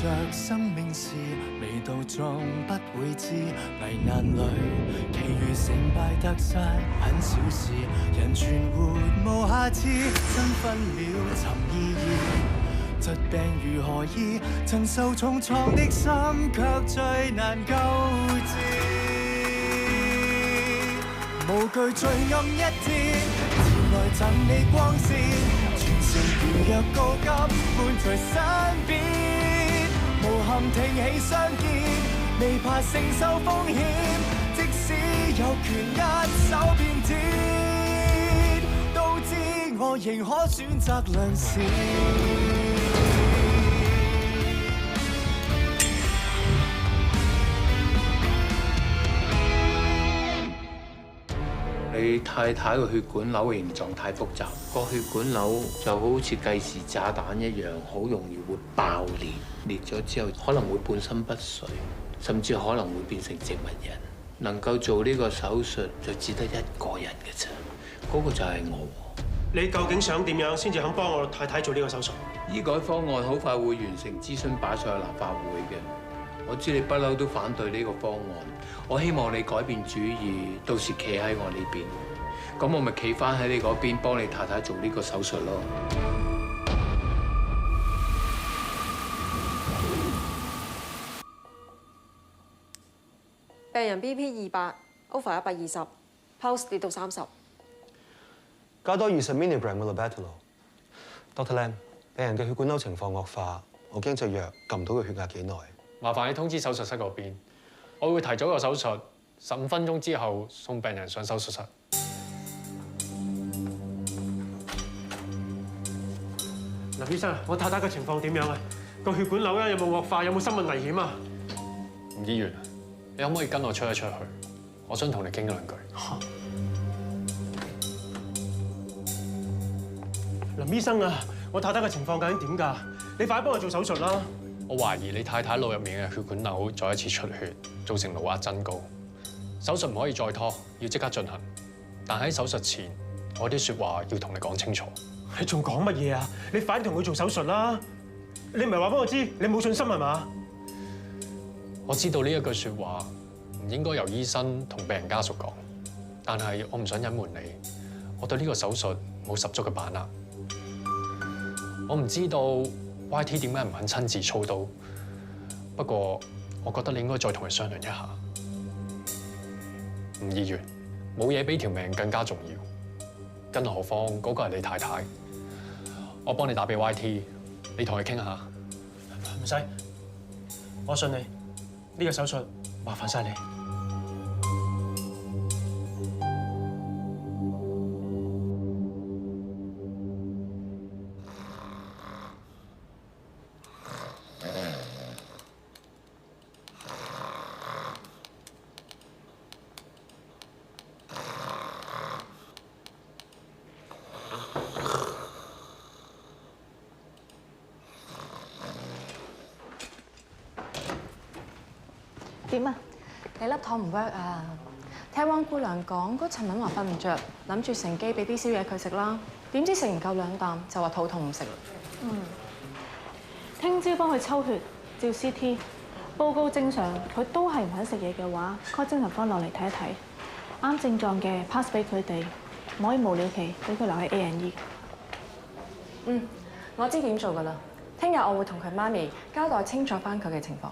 着生命是未到終不會知，危難裏其餘成敗得失很小事，人存活無下次，真分秒尋意義，疾病如何醫？曾受重創的心卻最難救治，無懼罪暗一天，前來贈你光線，全城如若告急，伴隨身邊。無憾挺起雙肩，未怕承受風險，即使有權一手變天，都知我仍可選擇良善。你太太個血管瘤嘅形狀太複雜，個血管瘤就好似計時炸彈一樣，好容易會爆裂。裂咗之後可能會半身不遂，甚至可能會變成植物人。能夠做呢個手術就只得一個人嘅啫，嗰個就係我。你究竟想點樣先至肯幫我太太做呢個手術？醫改方案好快會完成諮詢，擺上去立法會嘅。我知你不嬲都反對呢個方案，我希望你改變主意，到時企喺我呢邊，咁我咪企翻喺你嗰邊，幫你太太做呢個手術咯。病人 BP 200，over 120 ，pulse 跌到30。加多20 milligram 嘅 Labetalol。Dr. Lam， 病人嘅血管瘤情況惡化，我驚隻藥撳唔到佢血壓幾耐。麻煩你通知手術室嗰邊，我會提早個手術，15分鐘之後送病人上手術室。林醫生，我太太嘅情況點樣啊？個血管瘤有冇惡化？有冇生命危險啊？吳議員，你可唔可以跟我出一出去？我想同你傾兩句。林醫生啊，我太太嘅情況究竟點㗎？你快啲幫我做手術啦！我懷疑你太太腦入面嘅血管瘤再一次出血，造成腦壓增高。手術唔可以再拖，要即刻進行。但喺手術前，我啲説話要同你講清楚。你仲講乜嘢啊？你快啲同佢做手術啦！你唔係話俾我知你冇信心係嘛？我知道呢一句説話唔應該由醫生同病人家屬講，但係我唔想隱瞞你，我對呢個手術冇十足嘅把握。我唔知道 YT 點解唔肯親自操刀，不過我覺得你應該再同佢商量一下。吳議員，冇嘢比條命更加重要，更何況嗰個係你太太。我幫你打俾 YT， 你同佢傾下。唔使，我信你。呢個手術麻煩晒你。點啊？你粒糖唔 work 啊？聽汪姑娘講，嗰陳敏華瞓唔着，諗住乘機俾啲宵夜佢食啦。點知食唔夠2啖就話肚痛唔食啦。聽朝幫佢抽血，照 CT， 報告正常，佢都係唔肯食嘢嘅話，call 精神科落嚟睇一睇。啱症狀嘅 pass 俾佢哋，唔可以無了期俾佢留喺 A&E。我知點做噶啦。聽日我會同佢媽咪交代清楚翻佢嘅情況。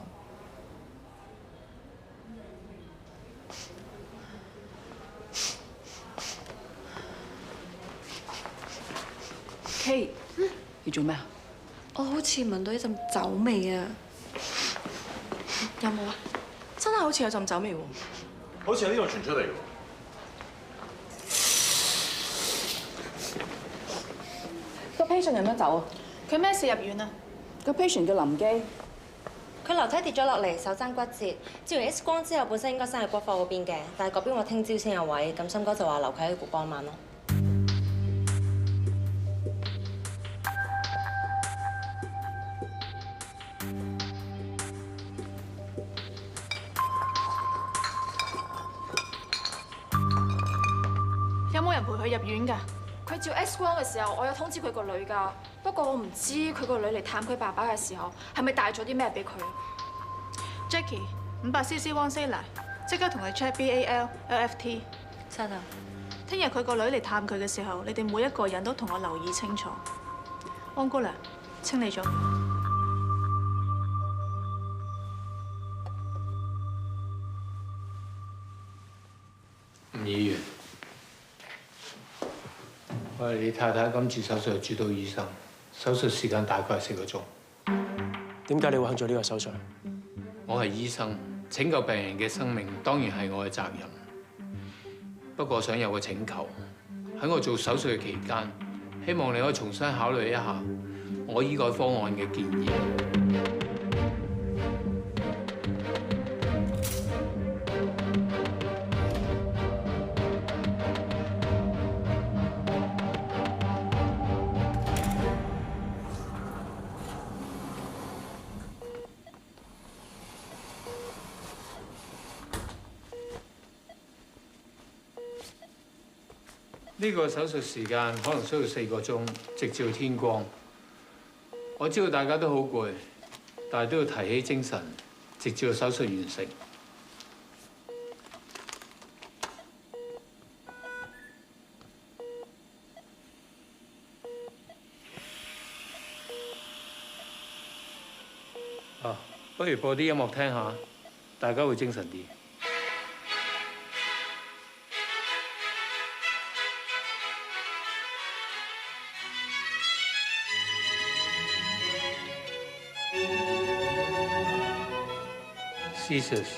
K， 你做咩啊？我好似聞到一陣酒味啊！有冇啊？真係好似有陣酒味喎！好似喺呢度傳出嚟喎。個 patient 有冇得走啊？佢咩事入院啊？個 patient 叫林基，佢樓梯跌咗落嚟，手踭骨折。照完 X 光之後，本身應該生喺骨科嗰邊嘅，但係嗰邊我聽朝先有位，咁心哥就話留佢喺度幫晚咯。有冇人陪佢入院㗎？佢照 X 光嘅時候，我有通知佢個女㗎。不過我唔知佢個女嚟探佢爸爸嘅時候，係咪帶咗啲咩俾佢？Jackie， 500cc One C 嚟，即刻同佢 check BAL、LFT。收到。聽日佢個女嚟探佢嘅時候，你哋每一個人都同我留意清楚。汪姑娘，清理咗。吳議員，你太太今次手術係主刀醫生，手術時間大概係4個鐘。點解你會肯做呢個手術？我係醫生，拯救病人嘅生命當然係我嘅責任。不過我想有個請求，喺我做手術嘅期間，希望你可以重新考慮一下我醫改方案嘅建議。呢個手術時間可能需要4個鐘，直至到天光。我知道大家都好攰，但係都要提起精神，直至到手術完成。不如播啲音樂聽下，大家會精神啲。Jesus。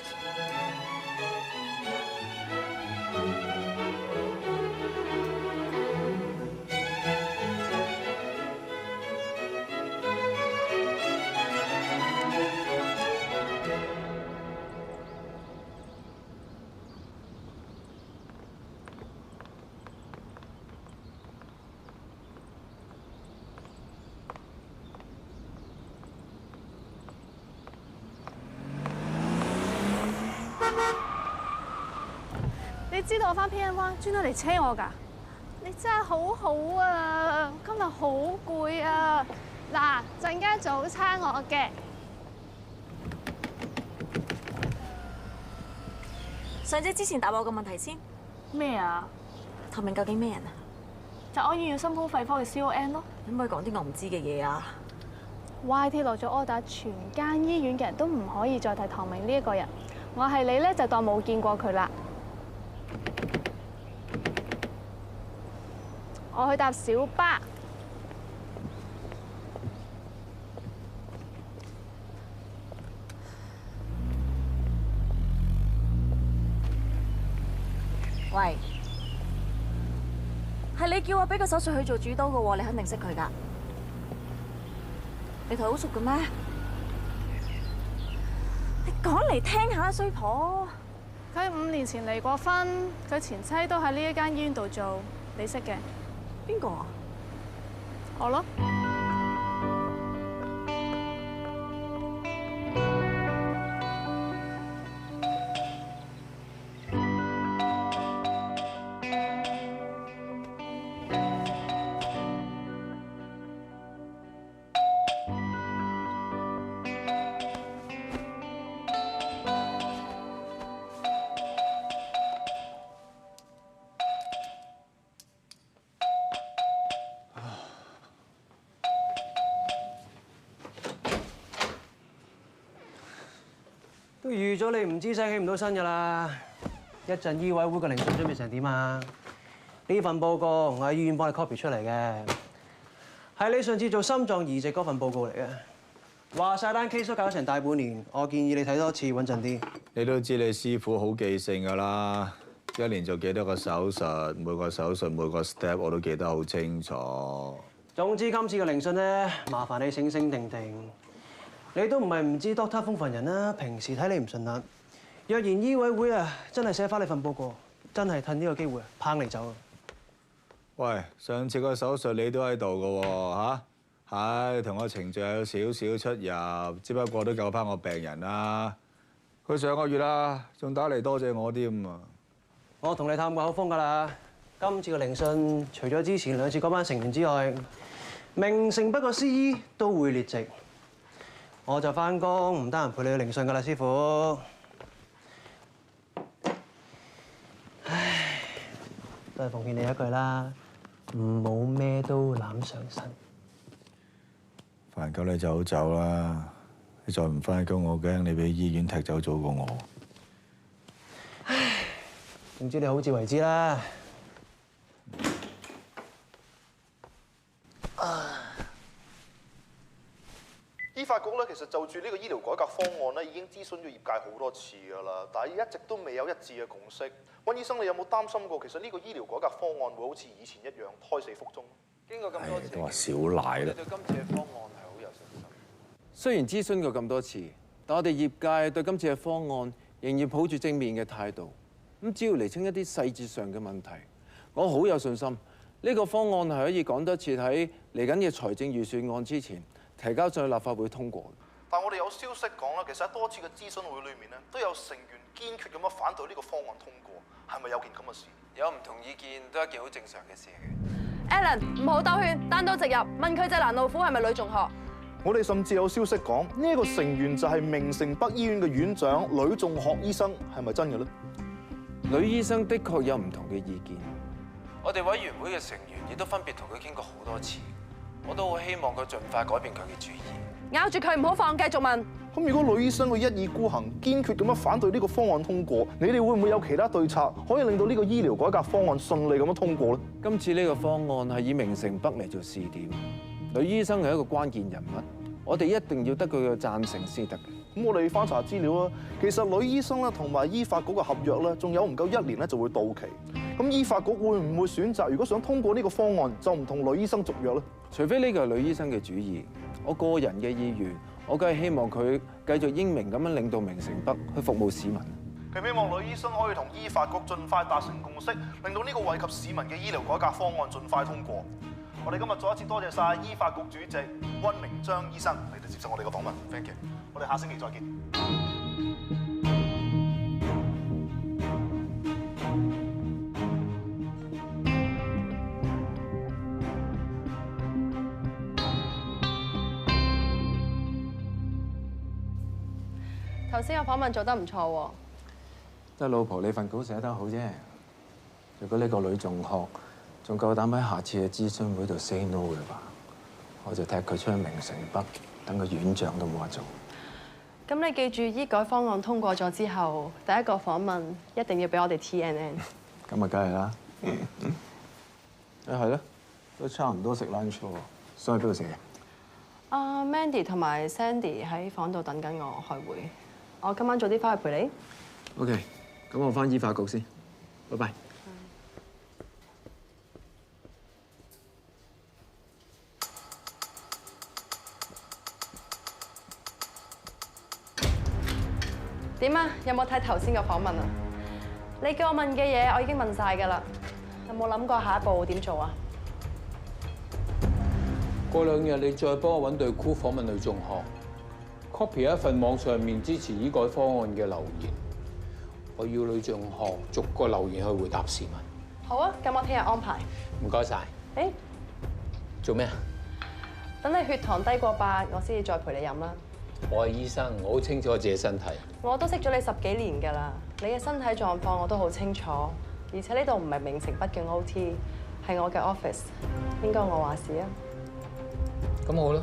你知道我翻 PN1 專登嚟車我㗎？你真係好好啊！今日好攰啊！嗱，陣間早餐我嘅。上姐之前答我個問題先。咩啊？唐明究竟咩人啊？就安醫院心肝肺科嘅 CON 咯。可唔可以講啲我唔知嘅嘢啊 ？YT 落咗 order，全間醫院嘅人都唔可以再提唐明呢一個人。我係你咧，就當冇見過佢啦。我去搭小巴。喂，係你叫我俾個手術去做主刀嘅喎，你肯定識佢㗎。你同佢好熟嘅咩？你講嚟聽下，衰婆。佢5年前離過婚，佢前妻都喺呢一間醫院度做，你識嘅？邊個啊？我咯。都預咗你唔知聲起唔到身㗎啦！一陣醫委會個聆訊準備成點啊？呢份報告我喺醫院幫你 copy 出嚟嘅，係你上次做心臟移植嗰份報告嚟嘅。話晒單 case 都搞咗成大半年，我建議你睇多次穩陣啲。你都知你師傅好記性㗎啦，一年做幾多個手術，每個手術每個 step 我都記得好清楚。總之今次嘅聆訊咧，麻煩你醒醒定定。你都唔係唔知 Doctor 風份人啦，平時睇你唔順眼。若然醫委會啊真係寫翻你份報告，真係趁呢個機會拚你走。喂，上次個手術你都喺度㗎喎嚇，係同個程序有少少出入，只不過都救翻我病人啦。佢上個月啦，仲打嚟多謝我添啊！我同你探過口風㗎啦，今次嘅聆訊除咗之前2次嗰班成員之外，明城北個司醫都會列席，我就翻工，唔得閒陪你去聆訊㗎啦，師傅。唉，都係奉勸你一句啦，唔好咩都攬上身。煩夠你就好走啦！你再唔翻工，我驚你俾醫院踢走早過我。唉，總之你好自為之啦。醫發局咧，其實就住呢個醫療改革方案咧，已經諮詢咗業界好多次㗎啦，但係一直都未有一致嘅共識。溫醫生，你有冇擔心過其實呢個醫療改革方案會好似以前一樣胎死腹中？經過咁多次，都話少奶啦。對今次嘅方案係好有信心。雖然諮詢過咁多次，但我哋業界對今次嘅方案仍然抱住正面嘅態度。咁只要釐清一啲細節上嘅問題，我好有信心呢個方案係可以趕得切喺嚟緊嘅財政預算案之前提交上去立法會通過。但我哋有消息講啦，其實喺多次嘅諮詢會裏面咧，都有成員堅決咁樣反對呢個方案通過，係咪有件咁嘅事？有唔同意見都係一件好正常嘅事嘅。Alan， 唔好兜圈，單刀直入，問佢隻攔路虎係咪呂頌學？我哋甚至有消息講，呢個成員就係明城北醫院嘅院長呂頌學醫生，係咪真嘅咧？呂醫生的確有唔同嘅意見，我哋委員會嘅成員亦都分別同佢傾過好多次，我都好希望佢盡快改變佢嘅主意。咬住佢唔好放，繼續問。咁如果呂醫生佢一意孤行，堅決咁樣反對呢個方案通過，你哋會唔會有其他對策可以令到呢個醫療改革方案順利咁樣通過咧？今次呢個方案係以明城北嚟做試點，呂醫生係一個關鍵人物，我哋一定要得佢嘅贊成先得嘅。咁我哋翻查資料啦，其實呂醫生咧同埋醫發局嘅合約咧，仲有唔夠1年咧就會到期。咁醫發局會唔會選擇如果想通過呢個方案，就唔同呂醫生續約咧？除非呢個係呂醫生嘅主意，我個人嘅意願，我梗係希望佢繼續英明咁樣領導明城北去服務市民。佢希望呂醫生可以同醫發局盡快達成共識，令到呢個惠及市民嘅醫療改革方案盡快通過。我哋今日再一次多謝晒醫發局主席溫明章醫生嚟到接受我哋嘅訪問 ，thank you。我哋下星期再見。頭先嘅訪問做得唔錯喎。得老婆你份稿寫得好啫。如果呢個呂頌學仲夠膽喺下次嘅諮詢會度 say no 嘅話，我就踢佢出去明城北，等個院長都冇得做。咁你記住，醫改方案通過咗之後，第一個訪問一定要俾我哋 TNN。咁啊，梗係啦。係咯，都差唔多食 lunch 喎。想去邊度食嘢？阿 Mandy 同埋 Sandy 喺房度等緊我開會。我今晚早啲翻去陪你。OK，咁我翻醫發局先。拜拜。點啊？有冇睇頭先個訪問啊？你叫我問嘅嘢，我已經問晒㗎啦。有冇諗過下一步點做啊？過2日你再幫我揾隊 crew 訪問呂頌學 ，copy 一份網上面支持醫改方案嘅留言。我要呂頌學逐個留言去回答市民。好啊，咁我聽日安排。唔該晒。誒，做咩啊？等你血糖低過8，我先至再陪你飲啦。我係醫生，我好清楚我自己身體。我都識咗你10幾年㗎啦，你嘅身體狀況我都好清楚。而且呢度唔係明城北嘅 OT， 係我嘅 office， 應該我話事啊。咁好啦，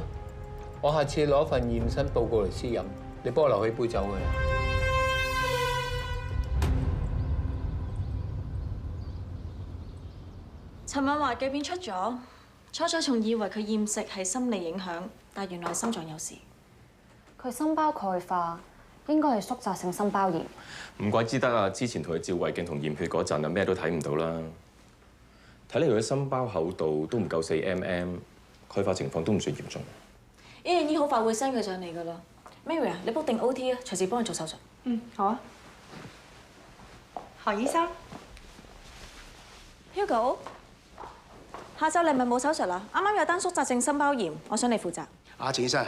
我下次攞份驗身報告嚟先飲，你幫我留起杯酒佢。陳敏華嘅片出咗，初初仲以為佢厭食係心理影響，但原來心臟有事。佢心包鈣化，應該係縮窄性心包炎。唔怪之得啊！之前同佢照胃鏡同驗血嗰陣啊，咩都睇唔到啦。睇嚟佢嘅心包厚度都唔夠4mm，鈣化情況都唔算嚴重。A&E 好快會 send 佢上嚟㗎啦。Mary 啊，你 book 定 OT 啊，隨時幫佢做手術。嗯，好啊。何醫生 ，Hugo， 下晝你係咪冇手術啦？啱啱有單縮窄性心包炎，我想你負責。阿陳醫生，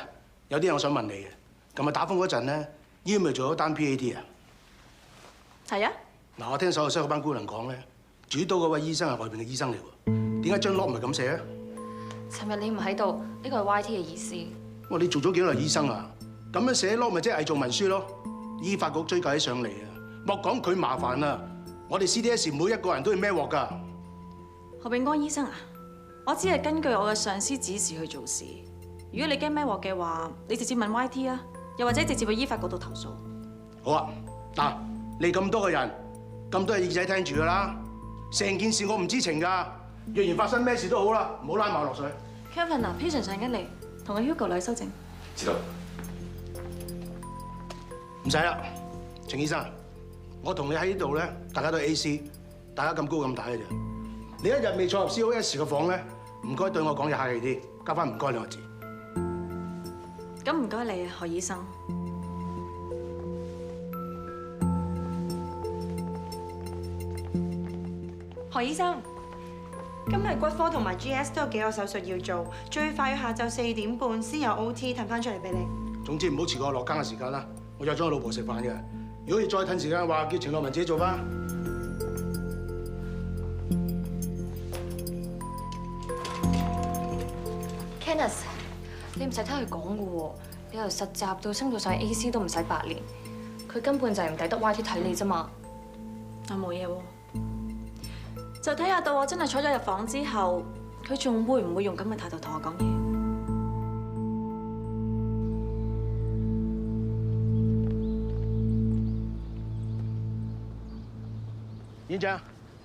有啲嘢我想問你嘅。琴日打風嗰陣咧，醫院咪做咗單 PAT 啊？係啊。嗱，我聽手術室嗰班姑娘講咧，主刀嗰位醫生係外邊嘅醫生嚟喎。點解張 log 唔係咁寫啊？尋日你唔喺度，呢個係 YT 嘅意思。哇！你做咗幾耐醫生啊？咁樣寫咯，咪即係偽造文書咯。醫發局追究起上嚟啊！莫講佢麻煩啦，我哋 CDS 每一個人都要孭鑊㗎。何炳光醫生啊，我只係根據我嘅上司指示去做事。如果你驚孭鑊嘅話，你直接問 YT 啊，又或者直接去醫發局度投訴。好啊，嗱，你咁多個人，咁多耳仔聽住㗎啦。成件事我唔知情㗎，若然發生咩事都好啦，唔好拉馬落水。Kevin 啊 ，patient 上緊嚟，同阿 Hugo 女修正。知道。唔使啦，程醫生，我同你喺呢度咧，大家都係 AC， 大家咁高咁大嘅啫。你一日未坐入 COS 嘅房咧，唔該對我講嘢客氣啲，加翻唔該兩個字。咁唔該你啊，何醫生。何醫生，今日骨科同埋 GS 都有幾個手術要做，最快要下晝4點半先有 OT 騰翻出嚟俾你。總之唔好遲過我落更嘅時間啦，我約咗我老婆食飯嘅。如果要再褪時間嘅話，叫程樂文自己做翻。Kenneth， 你唔使聽佢講嘅喎，你由實習到升到上 AC 都唔使8年，佢根本就係唔抵得 YT 睇你啫嘛。我冇嘢喎。就睇下到我真係坐咗入房之後，佢仲會唔會用咁嘅態度同我講嘢？院長，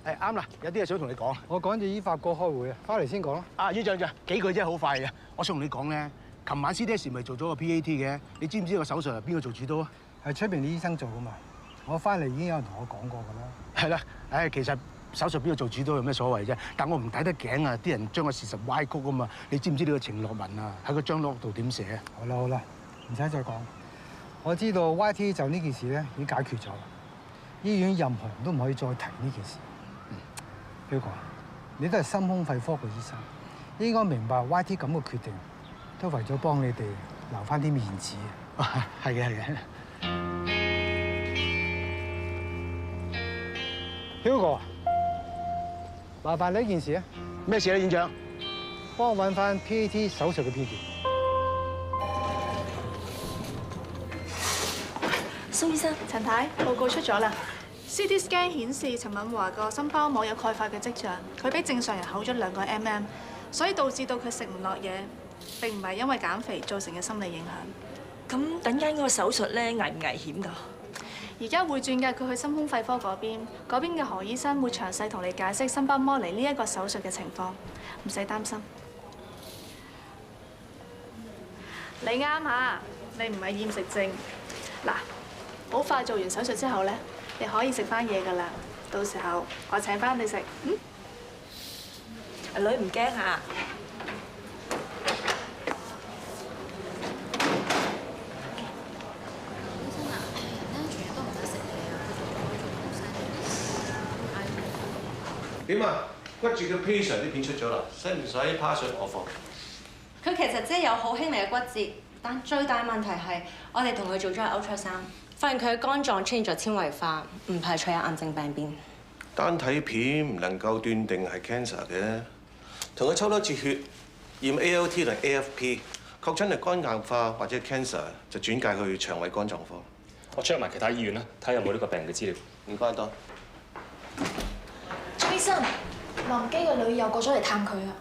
啱啦，有啲嘢想同你講。我趕住醫發局開會啊，翻嚟先講啦。啊，院長幾句真係好快嘅。我想同你講咧，琴晚 CDS 咪做咗個 PAT 嘅，你知唔知個手術係邊個做主刀啊？係出邊啲醫生做噶嘛。我翻嚟已經有人同我講過㗎啦。係啦，其實手術邊個做主刀有咩所謂啫？但我唔抵得頸啊！啲人將個事實歪曲啊嘛。你知唔知呢個程樂文啊喺個張錄度點寫啊？好啦，唔使再講。我知道 YT 就呢件事咧已經解決咗啦。醫院任何人都唔可以再提呢件事。Hugo，你都係心胸肺科嘅醫生，應該明白 YT 咁嘅決定都為咗幫你哋留翻啲面子啊。係嘅。Hugo， 麻煩你一件事啊。咩事咧，院長？幫我揾翻 PAT 手術嘅片段。蘇醫生，陳太，報告出咗啦。CT scan 顯示陳敏華個心包膜有鈣化嘅跡象，佢比正常人厚咗2個 mm， 所以導致到佢食唔落嘢，並唔係因為減肥造成嘅心理影響。咁等間嗰個手術咧危唔危險㗎？而家會轉介佢去心胸肺科嗰邊嘅何醫生會詳細同你解釋心包剝離呢一個手術嘅情況，唔使擔心。你啱嚇，你唔係厭食症。嗱，好快做完手術之後咧，你可以食翻嘢㗎啦。到時候我請翻你食。阿女唔驚嚇。點啊？骨折嘅 patient 啲片出咗啦，使唔使趴上臥房？佢其實只係有好輕微嘅骨折，但最大問題係我哋同佢做咗ultrasound，發現佢嘅肝臟出現咗纖維化，唔排除有癌症病變。單睇片唔能夠斷定係 cancer 嘅，同佢抽多次血，驗 ALT 同 AFP， 確診係肝硬化或者 cancer， 就轉介去腸胃肝臟科。我 check 埋其他醫院啦，睇下有冇呢個病人嘅資料。唔該多。張醫生，林基嘅女又過咗嚟探佢啊！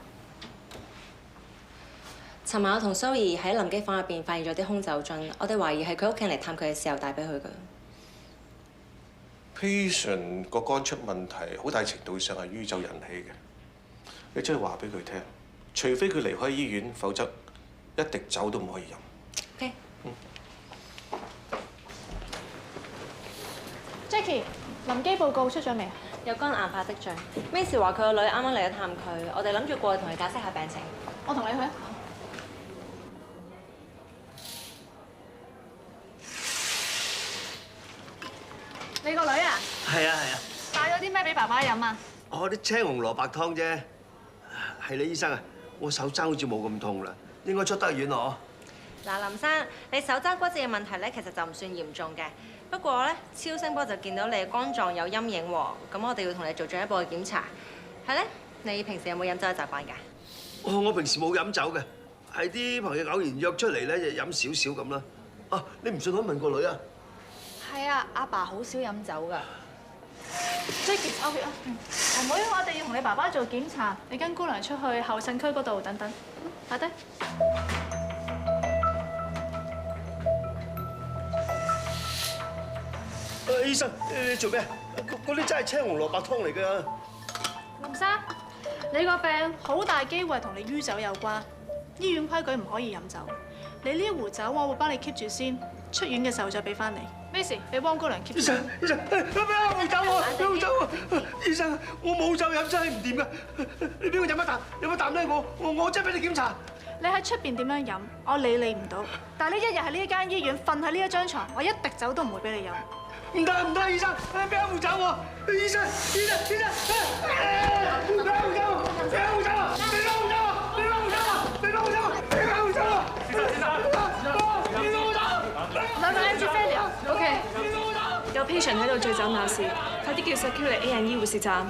尋晚我同蘇怡喺林基房入邊發現咗啲空酒樽，我哋懷疑係佢屋企人嚟探佢嘅時候帶俾佢嘅。patient 個肝出問題，好大程度上係酗酒引起嘅。你真係話俾佢聽，除非佢離開醫院，否則一滴酒都唔可以飲。OK。Jackie， 林基報告出咗未？有肝硬化跡象。Miss 話佢個女啱啱嚟咗探佢，我哋諗住過去同佢解釋下病情。我同你去。你個女啊？係啊。帶咗啲咩俾爸爸飲啊？我啲青紅蘿蔔湯啫。係你醫生啊，我手踭好似冇咁痛啦，應該出得院咯。嗱，林生，你手踭骨折嘅問題咧，其實就唔算嚴重嘅。不過咧，超聲波就見到你肝臟有陰影喎，咁我哋要同你做進一步嘅檢查。係咧，你平時有冇飲酒嘅習慣㗎？我平時冇飲酒嘅，係啲朋友偶然約出嚟咧，就飲少少咁啦。啊，你唔信可以問個女啊？係啊，阿爸好少飲酒㗎。Jackie 抽血啊！妹妹，我哋要同你爸爸做檢查，你跟姑娘出去後腎區嗰度等等。快啲！醫生，你做咩？嗰啲真係青紅蘿蔔湯嚟㗎。林生，你個病好大機會係同你酗酒有關，醫院規矩唔可以飲酒。你呢一壺酒我會幫你 keep 住先，出院嘅時候再俾翻你。咩事？俾汪姑娘 keep 住。醫生，俾我酒喎，俾我酒喎！醫生，我冇酒飲真係唔掂㗎。你俾我飲一啖，飲一啖咧，我真係俾你檢查。你喺出邊點樣飲，我理你唔到。但係你一日喺呢一間醫院瞓喺呢一張床，我一滴酒都唔會俾你飲。唔得，醫生，俾我酒喎！醫生，俾我酒，俾我酒，俾我酒，俾我酒，俾我酒，俾我酒，俾我酒！兩個 empty failure，OK。有 patient 喺度醉酒鬧事，快啲叫 secure A&E 護士站。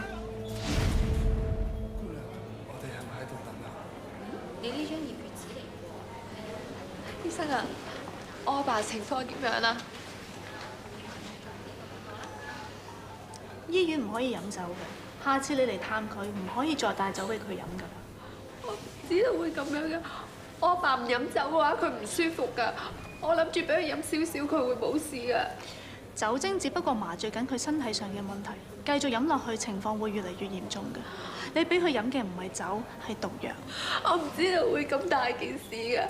你呢張驗血紙嚟喎。醫生啊，我阿爸情況點樣啊？醫院唔可以飲酒嘅，下次你嚟探佢唔可以再帶酒俾佢飲㗎。我唔知道會咁樣嘅，我阿爸唔飲酒嘅話，佢唔舒服㗎。我諗住俾佢飲少少，佢會冇事㗎。酒精只不過麻醉緊佢身體上嘅問題，繼續飲落去情況會越嚟越嚴重㗎。你俾佢飲嘅唔係酒，係毒藥。我唔知道會咁大件事㗎。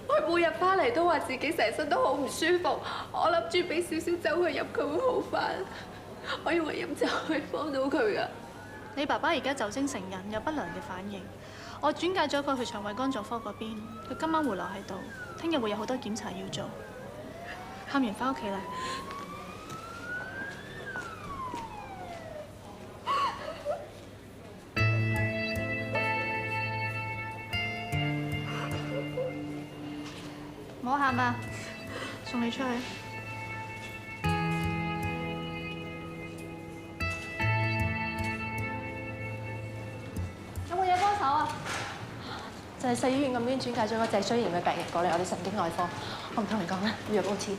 佢每日翻嚟都話自己成身都好唔舒服，我諗住俾少少酒佢飲，佢會好返。我以為飲酒可以幫到佢㗎。你爸爸而家酒精成癮，有不良嘅反應。我轉介咗佢去腸胃肝臟科嗰邊，佢今晚會留喺度，聽日會有好多檢查要做。喊完翻屋企啦。唔好喊啊！送你出去。有冇嘢幫手啊？就係細醫院咁邊轉介咗個脊椎炎嘅病人過嚟我哋神經外科，我唔同你講啦，要入 OT。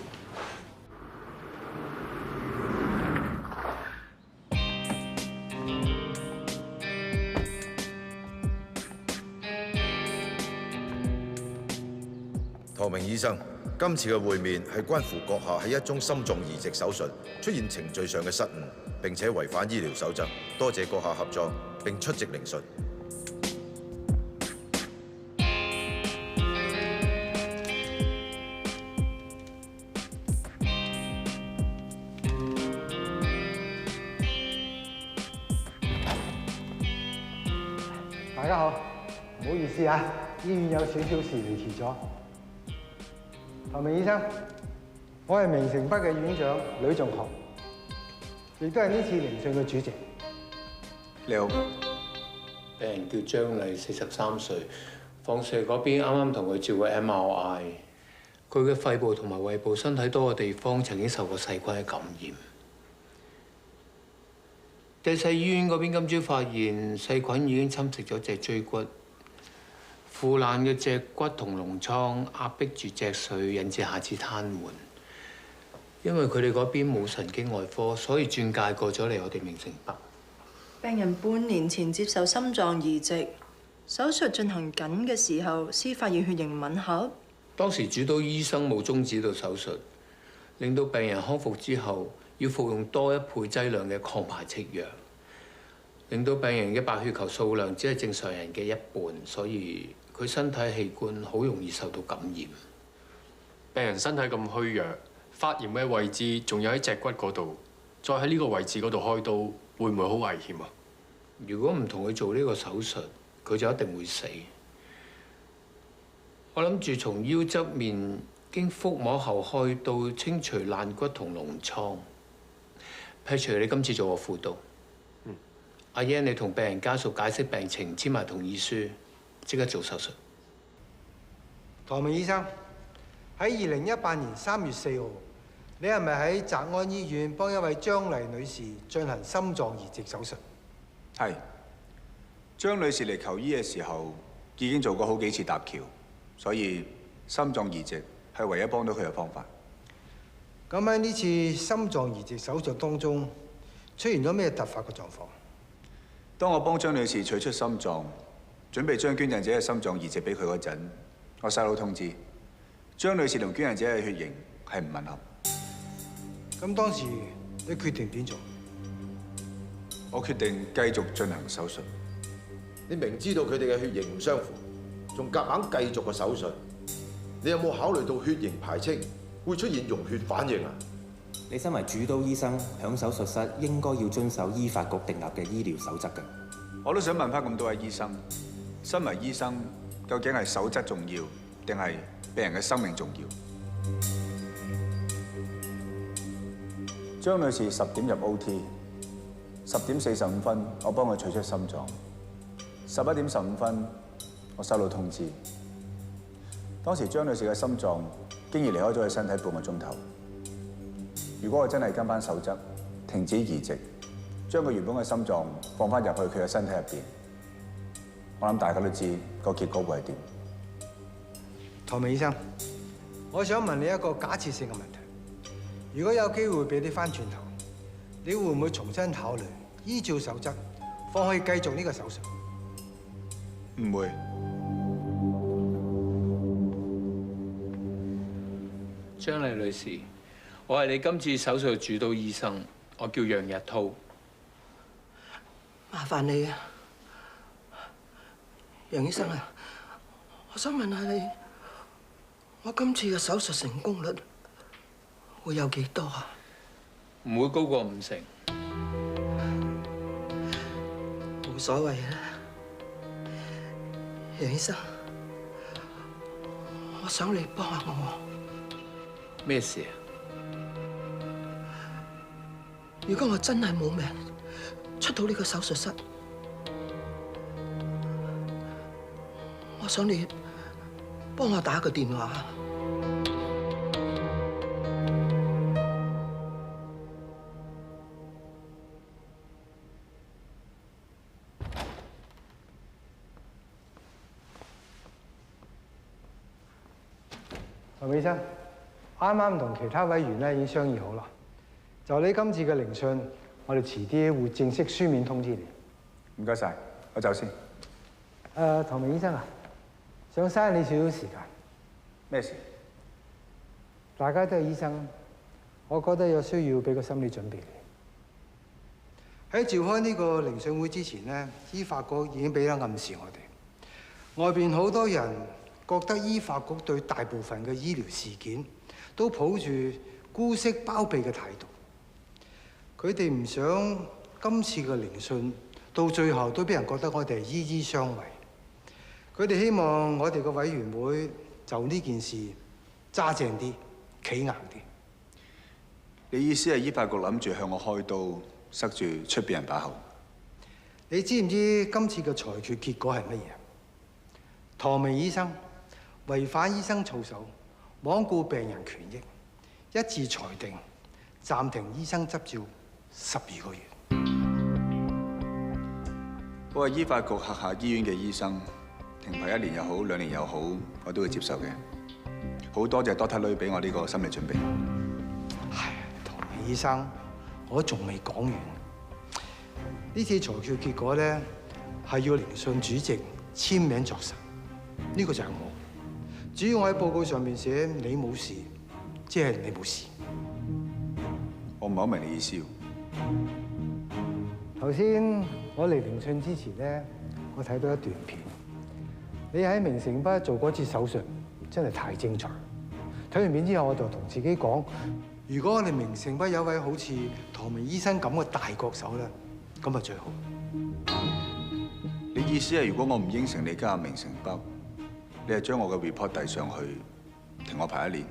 唐明醫生，今次嘅會面係關乎閣下喺一宗心臟移植手術出現程序上嘅失誤，並且違反醫療守則。多謝閣下合作並出席聆訊。大家好，唔好意思啊，醫院有少少事嚟遲咗。唐明醫生，我係明城北嘅院長呂仲雄，亦都係呢次聆訊嘅主席。你好，病人叫張麗，43歲，放射嗰邊啱啱同佢照過 MRI， 佢嘅肺部同埋胃部身體多個地方曾經受過細菌嘅感染。第四醫院嗰邊今朝發現細菌已經侵蝕咗脊椎骨。腐爛嘅脊骨同膿瘡壓迫住脊髓，引致下肢癱瘓。因為佢哋嗰邊冇神經外科，所以轉介過咗嚟我哋明城北。病人半年前接受心臟移植，手術進行緊嘅時候，先發現血型唔吻合。當時主刀醫生冇終止到手術，令到病人康復之後要服用多1倍劑量嘅抗排斥藥，令到病人嘅白血球數量只係正常人嘅1半，所以佢身體器官好容易受到感染。病人身體咁虛弱，發炎嘅位置仲有喺脊骨嗰度，再喺呢個位置嗰度開刀，會唔會好危險啊？如果唔同佢做呢個手術，佢就一定會死。我諗住從腰側面經腹膜後開刀，清除爛骨同膿瘡。Patrick，你今次做個輔導。阿欣，你同病人家屬解釋病情，簽埋同意書，即刻做手術。唐明醫生，喺2018年3月4號，你係咪喺澤安醫院幫一位張麗女士進行心臟移植手術？係。張女士嚟求醫嘅時候，已經做過好幾次搭橋，所以心臟移植係唯一幫到佢嘅方法。咁喺呢次心臟移植手術當中，出現咗咩突發嘅狀況？當我幫張女士取出心臟，準備將捐贈者嘅心臟移植俾佢嗰陣，我收到通知，張女士同捐贈者嘅血型係唔吻合。咁當時你決定點做？我決定繼續進行手術。你明知道佢哋嘅血型唔相符，仲夾硬繼續個手術，你有冇考慮到血型排斥會出現溶血反應啊？你身為主刀醫生，響手術室應該要遵守醫法局訂立嘅醫療守則嘅。我都想問翻咁多位醫生，身為醫生，究竟係守則重要，定係病人嘅生命重要？張女士10點入 OT，10點45分我幫佢取出心臟，11點15分我收到通知。當時張女士嘅心臟經已離開咗佢身體半個鐘頭。如果我真係跟翻守則，停止移植，將佢原本嘅心臟放翻入去佢嘅身體入邊，我諗大家都知個結果會係點。唐明醫生，我想問你一個假設性嘅問題：如果有機會俾你翻轉頭，你會唔會重新考慮依照守則放棄繼續呢個手術？唔會。張麗女士，我係你今次手術主刀醫生，我叫楊日滔。麻煩你啊，楊醫生啊，我想問下你，我今次嘅手術成功率會有幾多啊？唔會高過50%。冇所謂啦，楊醫生，我想你幫下我。咩事啊？如果我真係冇命出到呢個手術室，我想你幫我打個電話。唐醫生，啱啱同其他委員咧已經商議好啦。就你今次嘅聆訊，我哋遲啲會正式書面通知你。唔該晒，我走先。唐明醫生啊，想嘥你少少時間。咩事？大家都係醫生，我覺得有需要俾個心理準備你。喺召開呢個聆訊會之前咧，醫發局已經俾咗暗示我哋。外邊好多人覺得醫發局對大部分嘅醫療事件都抱住姑息包庇嘅態度。佢哋唔想今次嘅聆訊到最後都俾人覺得我哋係醫醫相衛。佢哋希望我哋個委員會就呢件事揸正啲、企硬啲。你意思係醫發局諗住向我開刀，塞住出邊人把口？你知唔知今次嘅裁決結果係乜嘢？唐明醫生違反醫生操守，罔顧病人權益，一致裁定暫停醫生執照12個月。我係醫發局轄下醫院嘅醫生，停牌1年又好，2年又好，我都會接受嘅。好多謝 Dr. 女俾我呢個心理準備。唉，唐明醫生，我仲未講完。呢次裁決結果咧，係要聆訊主席簽名作實，呢個就係我。只要我喺報告上面寫你冇事，即係你冇事。我唔係好明你意思。頭先我嚟聆訊之前咧，我睇到一段片。你喺明城北做嗰次手術真係太精彩。睇完片之後，我就同自己講：如果我哋明城北有位好似唐明醫生咁嘅大國手咧，咁啊最好。你意思係如果我唔應承你加入明城北，你係將我嘅 report 遞上去，停我牌1年？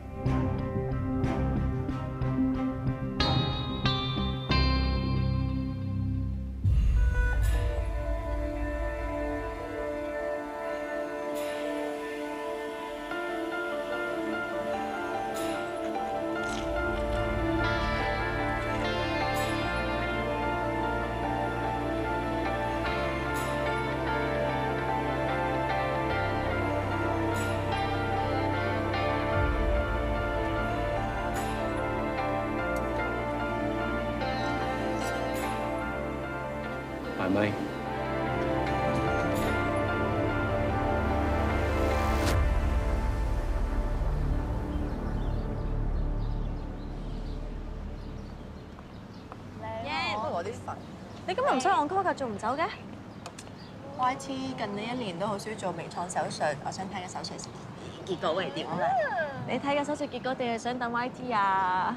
咪？攞啲粉。你今日唔使 on call 㗎，仲唔走嘅 ？YT 近呢1年都好少做微創手術，我想睇個手術結果係點啊？你睇嘅手術結果定係想等 YT 啊？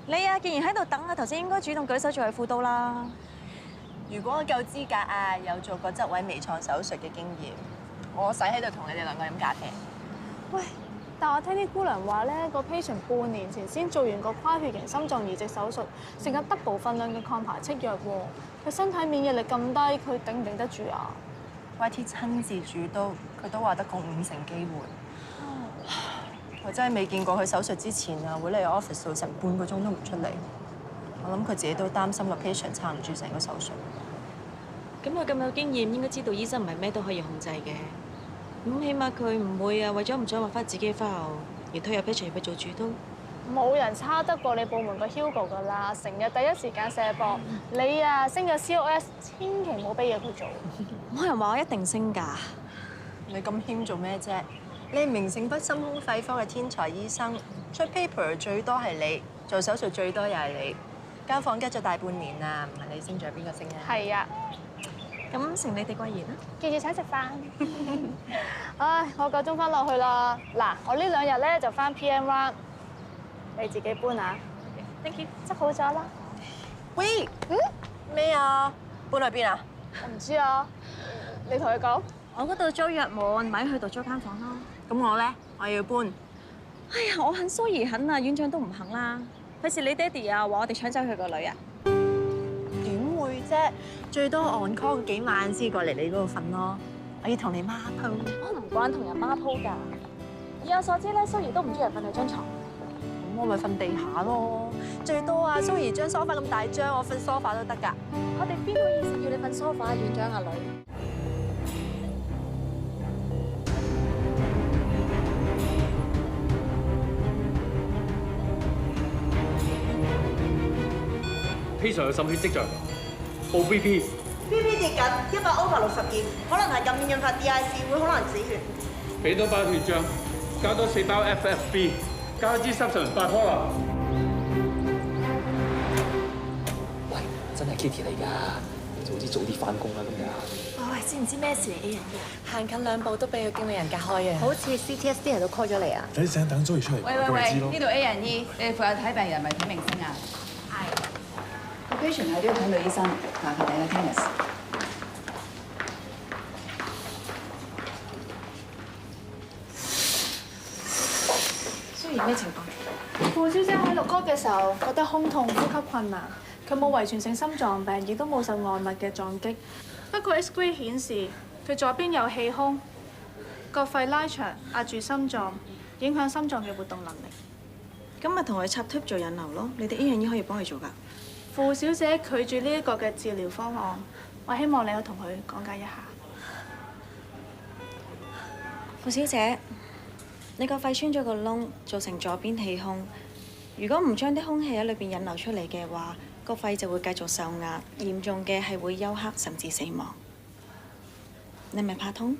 你啊，既然喺度等啊，頭先應該主動舉手做佢輔導啦。如果我夠資格啊，有做過側位微創手術嘅經驗，我使喺度同你哋兩個飲咖啡。喂，但我聽啲姑娘話咧，個 patient 半年前先做完個跨血型心臟移植手術，食咗 double 份量嘅抗排斥藥喎。佢身體免疫力咁低，佢頂唔頂得住啊 ？YT 親自主刀，佢都話得個50%機會。我真係未見過佢手術之前啊，會嚟 office 度成半個鐘都唔出嚟。我諗佢自己都擔心個 patient 撐唔住成個手術。咁佢咁有經驗，應該知道醫生唔係咩都可以控制嘅。咁起碼佢唔會啊，為咗唔想畫翻自己嘅 file 而推入 patient 去做主刀。冇人差得過你部門個 Hugo 㗎啦，成日第一時間射博。你啊升咗 COS， 千祈唔好俾嘢佢做。冇人話我一定升㗎。你咁謙做咩啫？你名城北心胸肺科嘅天才醫生，出 paper 最多係你，做手術最多又係你。間房吉咗大半年啦，唔係你升咗邊個升啊？係啊。咁承你哋貴言啦，記住請食飯。唉，我夠鐘翻落去啦。嗱，我呢2日咧就翻 PM round， 你自己搬啊。Thank you， 執好咗啦。喂，咩啊？搬去邊啊？我唔知啊，你同佢講。我嗰度租約滿，咪去度租間房咯。咁我咧，我要搬。哎呀，我肯蘇怡肯啊，院長都唔肯啦。費事你爹哋啊，話我哋搶走佢個女啊。點會啫？最多 on call 幾晚先過嚟你嗰度瞓咯。我要同你孖鋪。我唔慣同人孖鋪㗎。以我所知咧，蘇怡都唔中意人瞓喺張床。咁我咪瞓地下咯。最多啊，蘇怡張梳化咁大張，我瞓梳化都得㗎。我哋邊好意思要你瞓梳化，院長阿女？非常有滲血跡象，報 BP。BP 跌緊100/62，可能係感染引發 DIC， 會可能止血。俾多包血漿，加多4包 FFB， 加支濕唇8顆啊！喂，真係 Kitty 嚟㗎，早啲翻工啦今日。喂，知唔知咩事嚟 A 人啊？行近2步都俾個經理人隔開啊！好似 CTSD 人都 call 咗你啊！等陣等 Joey 出嚟，喂，呢度 A 人醫，你哋負責睇病人，唔係睇明星啊？係。個 patient 係都要睇女醫生，麻煩你啦 ，Candice。雖然咩情況？傅小姐喺錄歌嘅時候覺得胸痛、呼吸困難，佢冇遺傳性心臟病，亦都冇受外物嘅撞擊。不過 X-ray 顯示佢左邊有氣胸，個肺拉長壓住心臟，影響心臟嘅活動能力。咁咪同佢插 tube 做引流咯，你哋 A 人醫可以幫佢做㗎。傅小姐拒絕呢一個嘅治療方案，我希望你可以同佢講解一下。傅小姐，你個肺穿咗個窿，造成左邊氣胸。如果唔將啲空氣喺裏邊引流出嚟嘅話，個肺就會繼續受壓，嚴重嘅係會休克甚至死亡。你咪怕痛？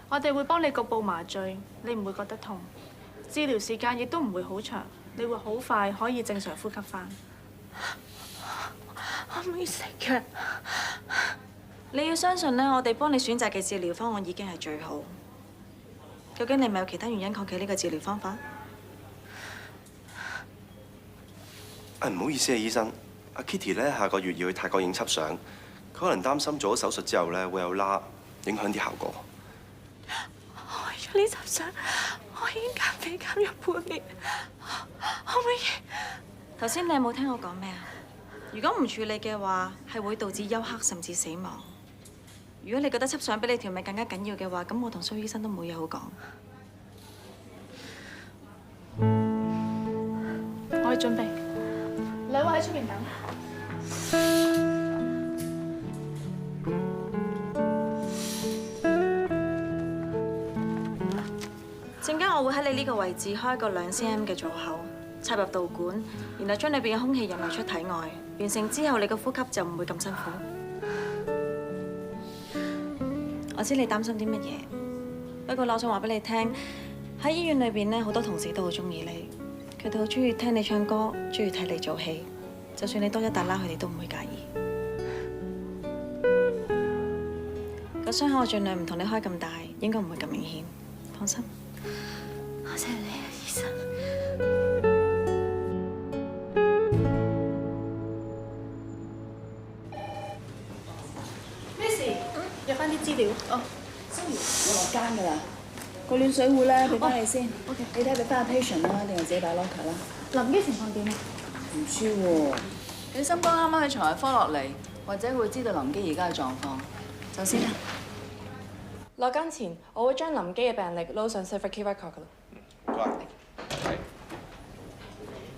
我哋會幫你局部麻醉，你唔會覺得痛。治療時間亦都唔會好長，你會好快可以正常呼吸返。可唔可以食藥？你要相信咧，我哋幫你選擇嘅治療方案已經係最好。究竟你咪有其他原因抗拒呢個治療方法？唔好意思啊，醫生。阿 Kitty 咧下個月要去泰國影輯相，佢可能擔心做咗手術之後咧會有疤，影響啲效果。為咗呢輯相，我已經減肥減咗半年，可唔可以？頭先你有冇聽我講咩啊？如果唔處理嘅話，係會導致休克甚至死亡。如果你覺得輯相比你條命更加緊要嘅話，咁我同蘇醫生都冇嘢好講。我去準備，兩位喺出邊等。陣間我會喺你呢個位置開一個2cm嘅造口，插入導管，然後將裏邊嘅空氣引流出體外。完成之後你個呼吸就唔會咁辛苦。我知你擔心啲乜嘢，不過我想話俾你聽，喺醫院裏邊咧，好多同事都好中意你，佢哋好中意聽你唱歌，中意睇你做戲，就算你多一笪啦，佢哋都唔會介意。個傷口我盡量唔同你開咁大，應該唔會咁明顯，放心。多謝你啊，醫生。咩事？入翻啲資料。哦，心怡，我落間㗎啦。個暖水壺咧，俾翻你先。OK。你睇俾翻個 patient 啦，定係自己擺 locker 啦？林基情況點啊？唔知喎。你心哥啱啱喺腸胃科落嚟，或者會知道林基而家嘅狀況。走先啦。落間前，我會將林基嘅病歷撈上 Safety Record 㗎啦。唔該。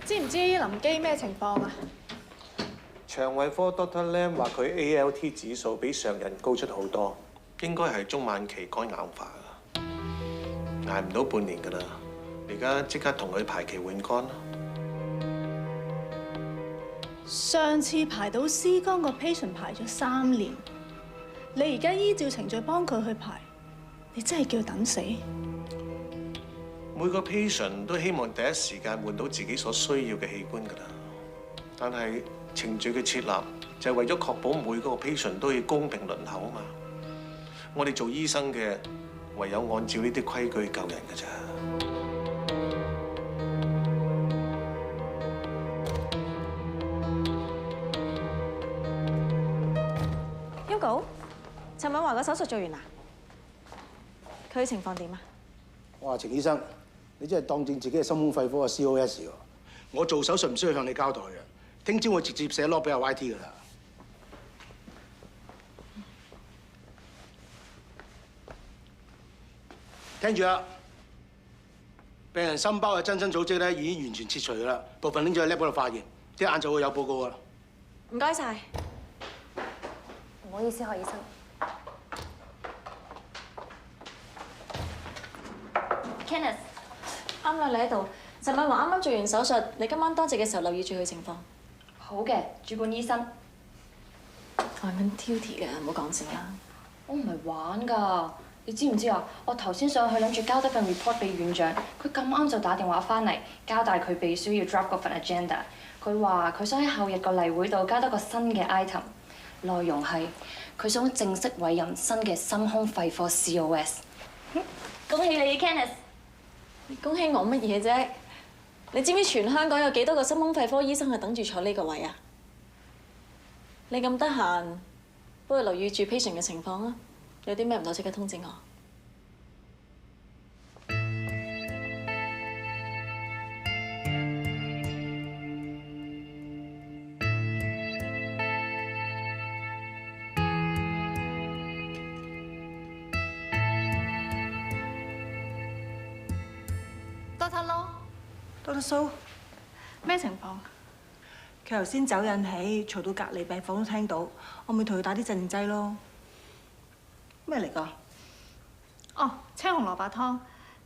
知唔知林基咩情況啊？腸胃科 Dr. Lam 話佢 ALT 指數比常人高出好多，應該係中晚期肝硬化㗎，捱唔到半年㗎啦。而家即刻同佢排期換肝啦。上次排到 C 肝個 patient 排咗3年，你而家依照程序幫佢去排，你真係叫等死？每個 patient 都希望第一時間換到自己所需要嘅器官㗎啦，但係程序嘅設立就係為咗確保每個 patient 都要公平輪候啊嘛。我哋做醫生嘅唯有按照呢啲規矩救人㗎咋。Hugo， 陳敏華個手術做完啦，佢情況點啊？我話程醫生，你真係當正自己係心胸肺科嘅 COS 喎。我做手術唔需要向你交代嘅，聽朝我直接寫 log 俾阿 YT 噶啦。聽住啦，病人心包嘅增生組織咧已經完全切除噶啦，部分拎咗去 lab 嗰度化驗，啲晏晝會有報告噶啦。唔該晒。唔好意思，何醫生。Kenneth， 啱啦，你喺度。陳敏華啱啱做完手術，你今晚當值嘅時候留意住佢情況。好嘅，主管醫生。我係咁挑剔嘅，唔好講笑啦。我唔係玩㗎，你知唔知啊？我頭先上去諗住交得份 report 俾院長，佢咁啱就打電話翻嚟，交代佢秘書要 drop 嗰份 agenda。佢話佢想喺後日個例會度加多個新嘅 item， 內容係佢想正式委任新嘅心胸肺科 COS。恭喜你 ，Kenneth！ 你恭喜我乜嘢啫？你知唔知全香港有幾多個心胸肺科醫生係等住坐呢個位啊？你咁得閒，不如留意住 patient 嘅情況啊！有啲咩唔妥，即刻通知我。Dr. So， 咩情況？佢頭先走引起，嘈到隔離病房都聽到，我咪同佢打啲鎮靜劑咯。咩嚟㗎？哦，青紅蘿蔔湯，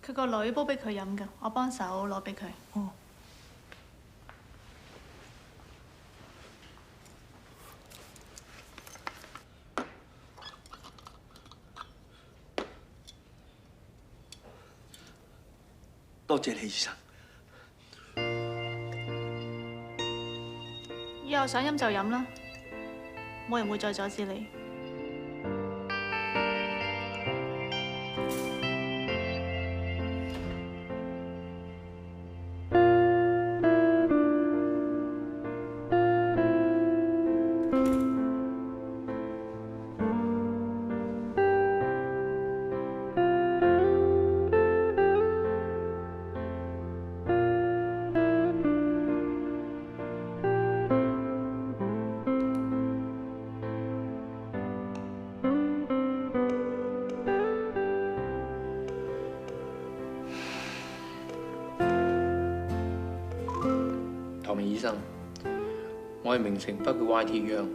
佢個女煲俾佢飲㗎，我幫手攞俾佢。哦。多謝你，醫生。以後想飲就飲啦，冇人會再阻止你。唐明醫生，我係明城北嘅 YT 央，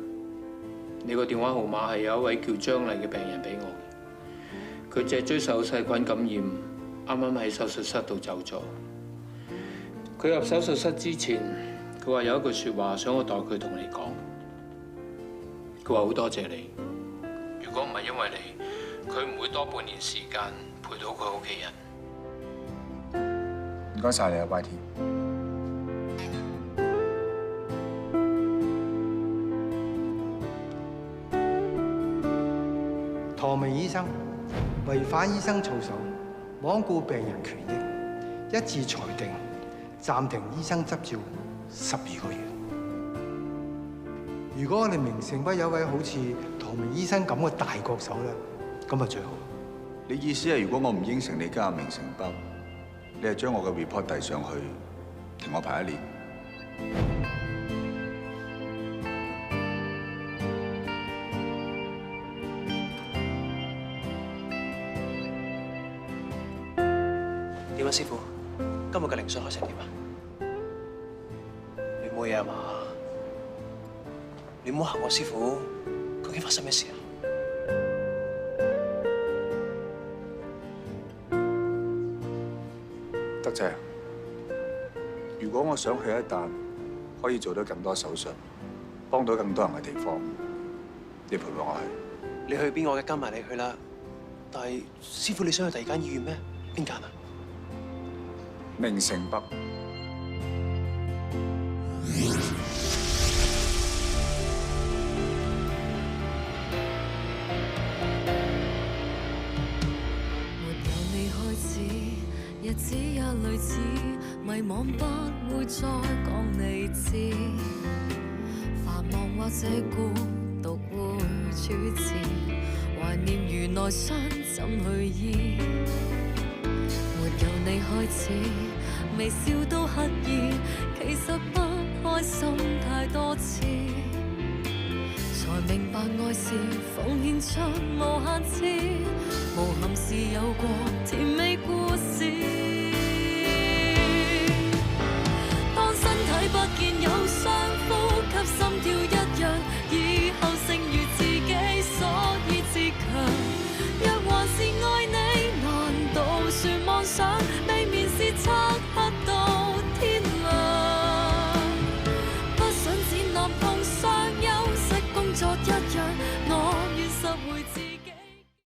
你個電話號碼係有一位叫張麗嘅病人俾我，佢脊椎受細菌感染，啱啱喺手術室度走咗。佢入手術室之前，佢佢話有一句説話想我代佢同你講。佢話好多謝你，如果唔係因為你，佢唔會多半年時間陪到佢屋企人。唔該晒你啊，YT。唐明醫生違反醫生操守，罔顧病人權益，一致裁定暫停醫生執照12個月。如果我哋名城北有位好似唐明醫生咁嘅大國手咧，咁啊最好。你意思係如果我唔應承你加入名城北，你係將我嘅 report 遞上去，停我牌1年？點啊，師傅？今日嘅聆訊開成點啊？你冇嘢啊嘛？你唔好嚇我，師傅。究竟發生咩事啊？德姐，如果我想去一笪可以做到更多手術、幫到更多人嘅地方，你陪我去。你去邊我嘅跟埋你去啦。但係師傅，你想去第2間醫院咩？邊間啊？名城北。日子也類似，迷惘不會再講理智，繁忙或者孤獨會主持，懷念如內傷怎去醫？沒有你開始，微笑都刻意，其實不開心太多次，才明白愛是奉獻出無限次，無憾是有過甜美故事。